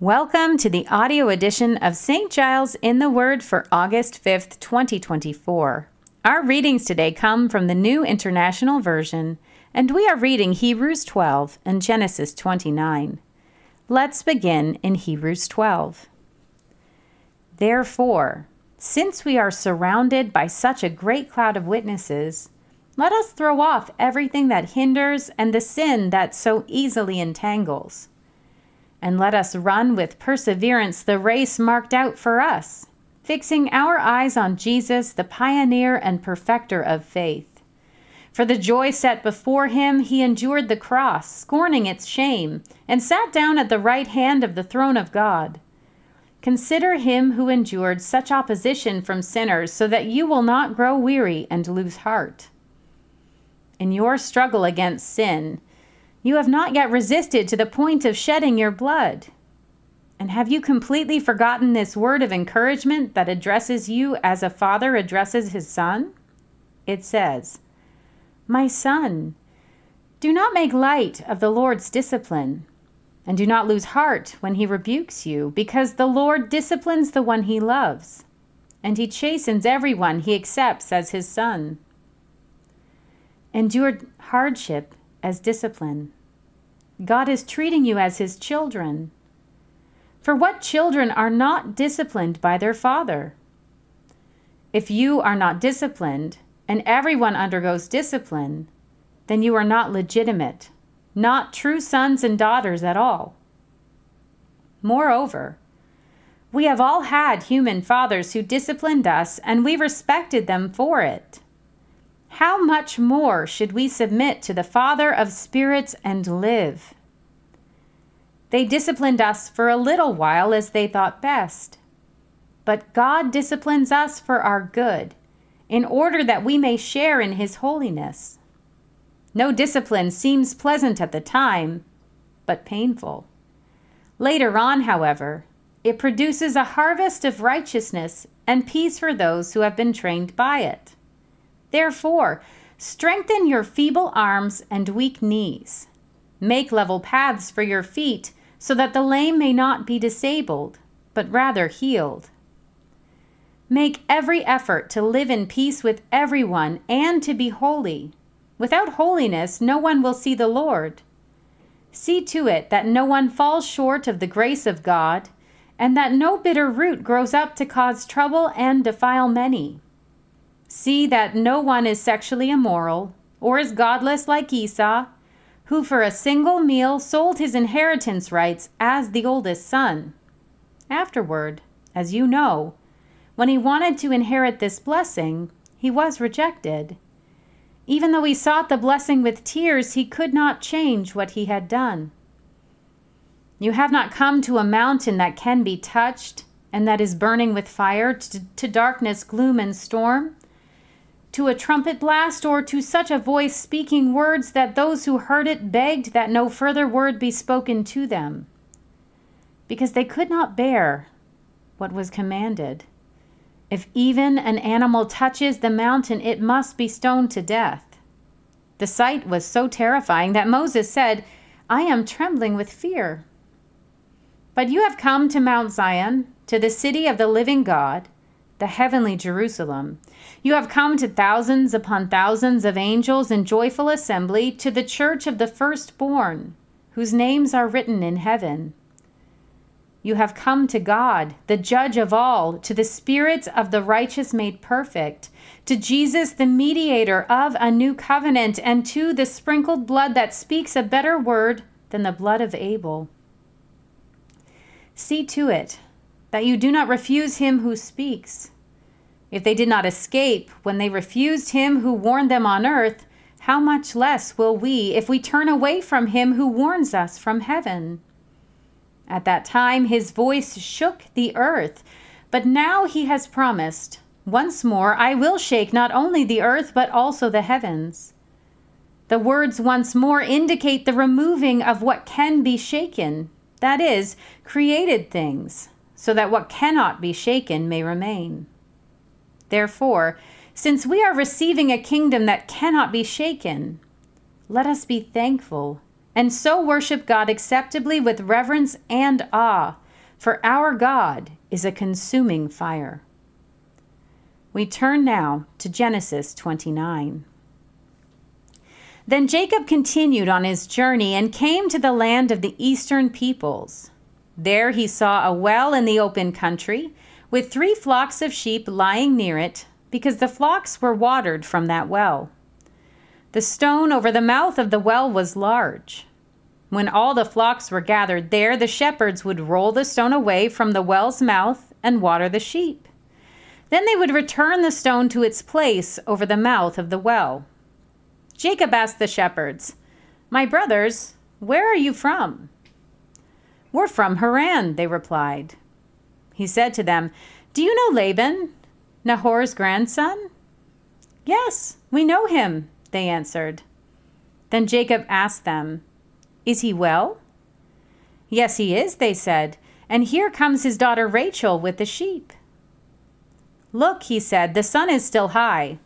Welcome to the audio edition of St. Giles in the Word for August 5th, 2024. Our readings today come from the New International Version, and we are reading Hebrews 12 and Genesis 29. Let's begin in Hebrews 12. Therefore, since we are surrounded by such a great cloud of witnesses, let us throw off everything that hinders and the sin that so easily entangles. And let us run with perseverance the race marked out for us, fixing our eyes on Jesus, the pioneer and perfecter of faith. For the joy set before him, he endured the cross, scorning its shame, and sat down at the right hand of the throne of God. Consider him who endured such opposition from sinners, so that you will not grow weary and lose heart. In your struggle against sin, you have not yet resisted to the point of shedding your blood. And have you completely forgotten this word of encouragement that addresses you as a father addresses his son? It says, "My son, do not make light of the Lord's discipline, and do not lose heart when he rebukes you, because the Lord disciplines the one he loves, and he chastens everyone he accepts as his son. Endure hardship as discipline. God is treating you as his children. For what children are not disciplined by their father? If you are not disciplined, and everyone undergoes discipline, then you are not legitimate, not true sons and daughters at all. Moreover, we have all had human fathers who disciplined us, and we respected them for it. How much more should we submit to the Father of spirits and live? They disciplined us for a little while as they thought best. But God disciplines us for our good, in order that we may share in his holiness. No discipline seems pleasant at the time, but painful. Later on, however, it produces a harvest of righteousness and peace for those who have been trained by it. Therefore, strengthen your feeble arms and weak knees. Make level paths for your feet, so that the lame may not be disabled, but rather healed. Make every effort to live in peace with everyone and to be holy. Without holiness, no one will see the Lord. See to it that no one falls short of the grace of God, and that no bitter root grows up to cause trouble and defile many. See that no one is sexually immoral, or is godless like Esau, who for a single meal sold his inheritance rights as the oldest son. Afterward, as you know, when he wanted to inherit this blessing, he was rejected. Even though he sought the blessing with tears, he could not change what he had done. You have not come to a mountain that can be touched and that is burning with fire, to darkness, gloom, and storm, to a trumpet blast, or to such a voice speaking words that those who heard it begged that no further word be spoken to them, because they could not bear what was commanded. If even an animal touches the mountain, it must be stoned to death. The sight was so terrifying that Moses said, "I am trembling with fear." But you have come to Mount Zion, to the city of the living God, the heavenly Jerusalem. You have come to thousands upon thousands of angels in joyful assembly, to the church of the firstborn, whose names are written in heaven. You have come to God, the judge of all, to the spirits of the righteous made perfect, to Jesus, the mediator of a new covenant, and to the sprinkled blood that speaks a better word than the blood of Abel. See to it that you do not refuse him who speaks. If they did not escape when they refused him who warned them on earth, how much less will we if we turn away from him who warns us from heaven? At that time his voice shook the earth, but now he has promised, "Once more I will shake not only the earth but also the heavens." The words "once more" indicate the removing of what can be shaken, that is, created things, so that what cannot be shaken may remain. Therefore, since we are receiving a kingdom that cannot be shaken, let us be thankful and so worship God acceptably with reverence and awe, for our God is a consuming fire. We turn now to Genesis 29. Then Jacob continued on his journey and came to the land of the eastern peoples. There he saw a well in the open country, with 3 flocks of sheep lying near it, because the flocks were watered from that well. The stone over the mouth of the well was large. When all the flocks were gathered there, the shepherds would roll the stone away from the well's mouth and water the sheep. Then they would return the stone to its place over the mouth of the well. Jacob asked the shepherds, "My brothers, where are you from?" "We're from Haran," they replied. He said to them, "Do you know Laban, Nahor's grandson?" "Yes, we know him," they answered. Then Jacob asked them, "Is he well?" "Yes, he is," they said, "and here comes his daughter Rachel with the sheep." "Look," he said, "the sun is still high.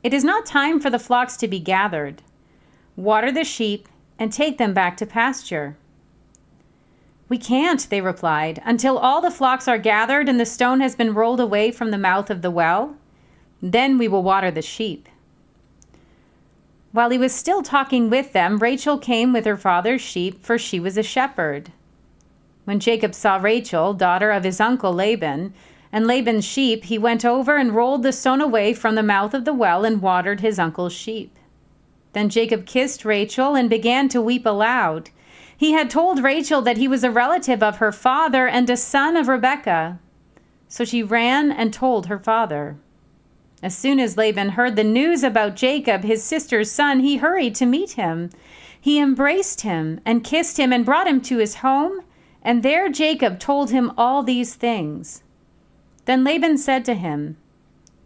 It is not time for the flocks to be gathered. Water the sheep and take them back to pasture." "We can't," they replied, "until all the flocks are gathered and the stone has been rolled away from the mouth of the well. Then we will water the sheep." While he was still talking with them, Rachel came with her father's sheep, for she was a shepherd. When Jacob saw Rachel, daughter of his uncle Laban, and Laban's sheep, he went over and rolled the stone away from the mouth of the well and watered his uncle's sheep. Then Jacob kissed Rachel and began to weep aloud. He had told Rachel that he was a relative of her father and a son of Rebekah. So she ran and told her father. As soon as Laban heard the news about Jacob, his sister's son, he hurried to meet him. He embraced him and kissed him and brought him to his home, and there Jacob told him all these things. Then Laban said to him,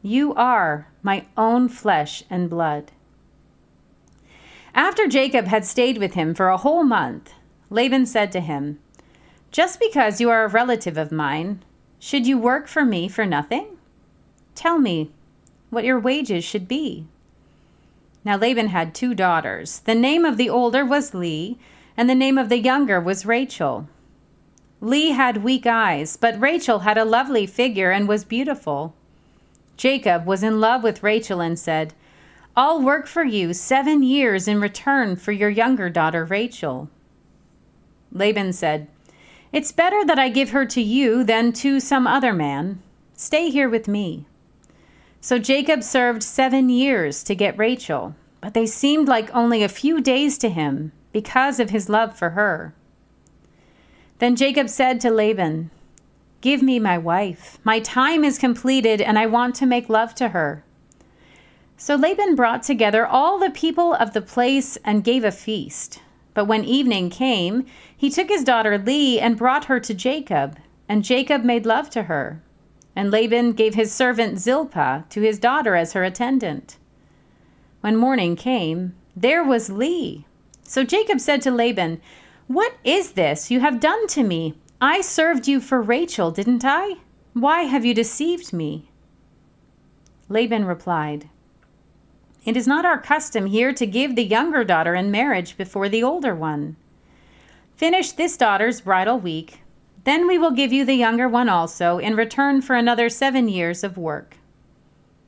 "You are my own flesh and blood." After Jacob had stayed with him for a whole month, Laban said to him, "Just because you are a relative of mine, should you work for me for nothing? Tell me what your wages should be." Now Laban had 2 daughters. The name of the older was Leah, and the name of the younger was Rachel. Leah had weak eyes, but Rachel had a lovely figure and was beautiful. Jacob was in love with Rachel and said, "I'll work for you 7 years in return for your younger daughter Rachel." Laban said, "It's better that I give her to you than to some other man. Stay here with me." So Jacob served 7 years to get Rachel, but they seemed like only a few days to him because of his love for her. Then Jacob said to Laban, "Give me my wife. My time is completed, and I want to make love to her." So Laban brought together all the people of the place and gave a feast. But when evening came, he took his daughter Leah and brought her to Jacob, and Jacob made love to her. And Laban gave his servant Zilpah to his daughter as her attendant. When morning came, there was Leah. So Jacob said to Laban, "What is this you have done to me? I served you for Rachel, didn't I? Why have you deceived me?" Laban replied, "It is not our custom here to give the younger daughter in marriage before the older one. Finish this daughter's bridal week, then we will give you the younger one also in return for another 7 years of work."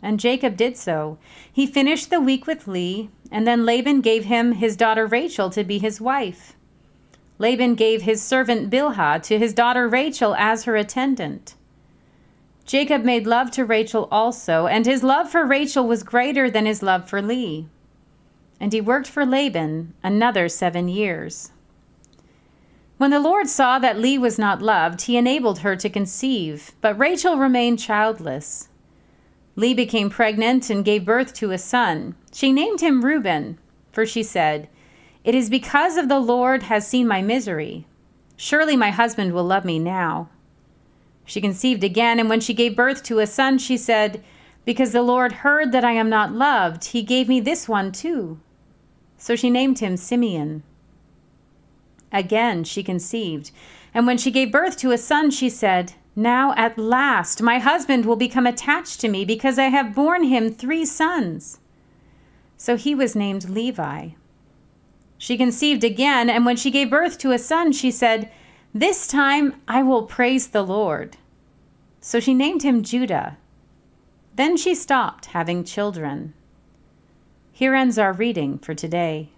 And Jacob did so. He finished the week with Leah, and then Laban gave him his daughter Rachel to be his wife. Laban gave his servant Bilhah to his daughter Rachel as her attendant. Jacob made love to Rachel also, and his love for Rachel was greater than his love for Leah. And he worked for Laban another 7 years. When the Lord saw that Leah was not loved, he enabled her to conceive, but Rachel remained childless. Leah became pregnant and gave birth to a son. She named him Reuben, for she said, "It is because of the Lord has seen my misery. Surely my husband will love me now." She conceived again, and when she gave birth to a son, she said, "Because the Lord heard that I am not loved, he gave me this one too." So she named him Simeon. Again she conceived, and when she gave birth to a son, she said, "Now at last my husband will become attached to me, because I have borne him 3 sons." So he was named Levi. She conceived again, and when she gave birth to a son, she said, This time I will praise the Lord." So she named him Judah. Then she stopped having children. Here ends our reading for today.